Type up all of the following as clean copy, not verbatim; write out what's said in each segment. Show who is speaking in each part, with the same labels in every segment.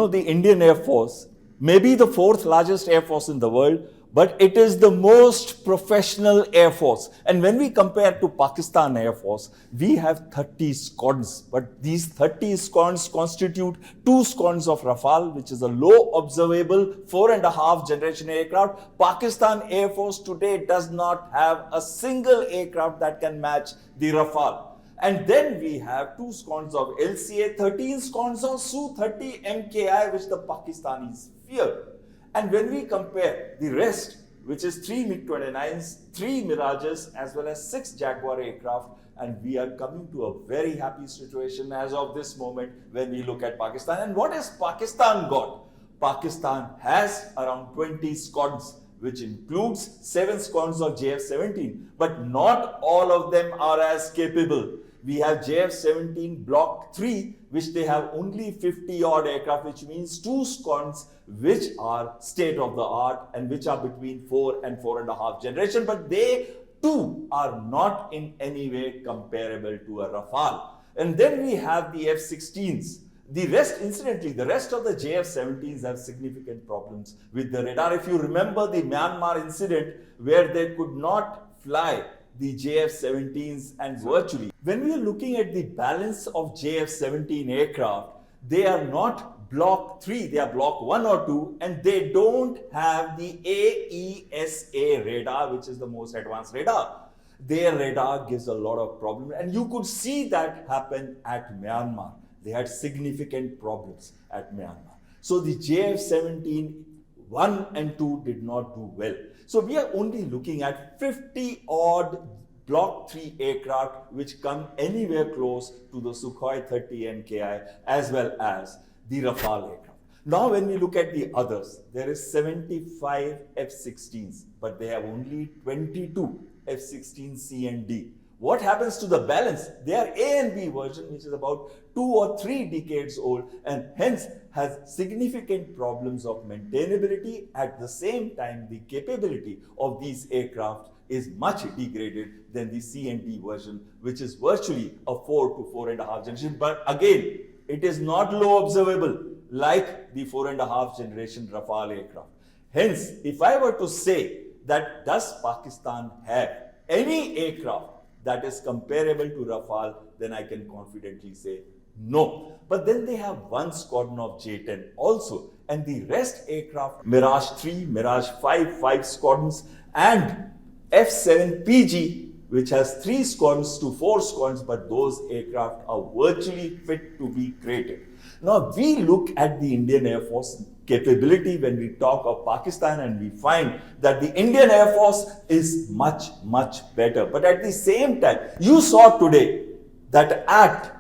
Speaker 1: the Indian Air Force may be the fourth largest air force in the world, but it is the most professional air force. And when we compare to Pakistan Air Force, we have 30 squadrons, but these 30 squadrons constitute 2 squadrons of Rafale, which is a low observable 4.5 generation aircraft. Pakistan Air Force today does not have a single aircraft that can match the Rafale. And then we have 2 squadrons of LCA, 13 squadrons of Su-30 MKI, which the Pakistanis fear. And when we compare the rest, which is 3 MiG-29s, 3 Mirages, as well as 6 Jaguar aircraft, and we are coming to a very happy situation as of this moment when we look at Pakistan. And what has Pakistan got? Pakistan has around 20 squadrons, which includes 7 squadrons of JF-17, but not all of them are as capable. We have JF-17 Block 3, which they have only 50 odd aircraft, which means 2 squadrons which are state of the art and which are between 4 and 4.5 generation, but they too are not in any way comparable to a Rafale. And then we have the F-16s. The rest, incidentally, the rest of the JF-17s have significant problems with the radar. If you remember the Myanmar incident where they could not fly the JF-17s and virtually. When we are looking at the balance of JF-17 aircraft, they are not Block 3, they are Block 1 or 2, and they don't have the AESA radar, which is the most advanced radar. Their radar gives a lot of problems, and you could see that happen at Myanmar. They had significant problems at Myanmar. So the JF-17 1 and 2 did not do well. So we are only looking at 50 odd Block 3 aircraft which come anywhere close to the Sukhoi 30 MKI as well as the Rafale aircraft. Now when we look at the others, there is 75 F-16s, but they have only 22 F-16 C and D. What happens to the balance? They are A and B version, which is about 2 or 3 decades old and hence has significant problems of maintainability. At the same time, the capability of these aircraft is much degraded than the C and D version, which is virtually a 4 to 4.5 generation. But again, it is not low observable like the 4.5 generation Rafale aircraft. Hence, if I were to say that does Pakistan have any aircraft that is comparable to Rafale, then I can confidently say no. But then they have 1 squadron of J-10 also, and the rest aircraft, Mirage 3, Mirage 5, 5 squadrons, and F-7 PG, which has 3 squadrons to 4 squadrons, but those aircraft are virtually fit to be created. Now, we look at the Indian Air Force capability when we talk of Pakistan, and we find that the Indian Air Force is much, much better. But at the same time, you saw today that at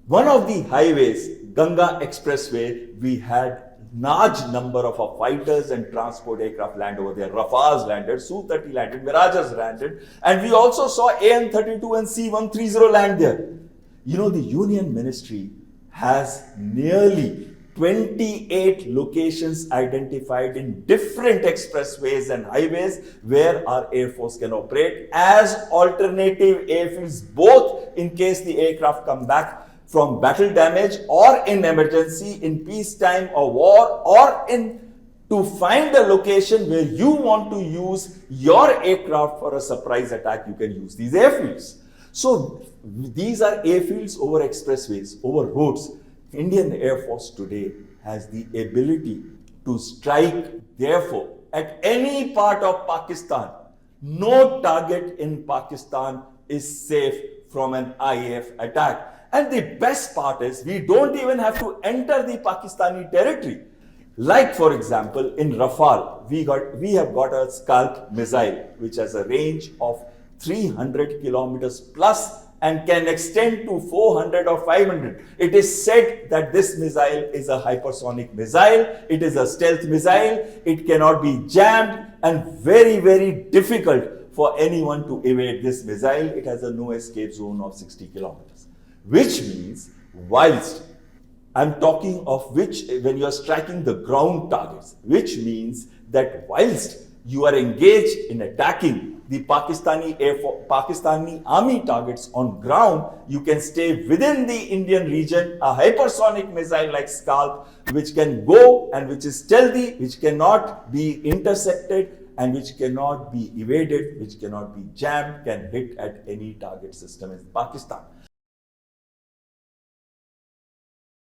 Speaker 1: one of the highways, Ganga Expressway, we had large number of our fighters and transport aircraft land over there. Rafales landed, Su-30 landed, Mirages landed, and we also saw AN-32 and C-130 land there. You know, the Union Ministry has nearly 28 locations identified in different expressways and highways where our Air Force can operate as alternative airfields, both in case the aircraft come back from battle damage or in emergency, in peacetime or war, or in to find a location where you want to use your aircraft for a surprise attack, you can use these airfields. So these are airfields over expressways, over roads. Indian Air Force today has the ability to strike, therefore, at any part of Pakistan. No target in Pakistan is safe from an IAF attack. And the best part is we don't even have to enter the Pakistani territory. Like, for example, in Rafale, we have got a Scalp missile, which has a range of 300 kilometers plus and can extend to 400 or 500. It is said that this missile is a hypersonic missile. It is a stealth missile. It cannot be jammed and very, very difficult for anyone to evade this missile. It has a no escape zone of 60 kilometers, which means whilst I'm talking of which when you are striking the ground targets, which means that whilst you are engaged in attacking the Pakistani army targets on ground, you can stay within the Indian region, a hypersonic missile like Scalp, which can go and which is stealthy, which cannot be intercepted, and which cannot be evaded, which cannot be jammed, can hit at any target system in Pakistan.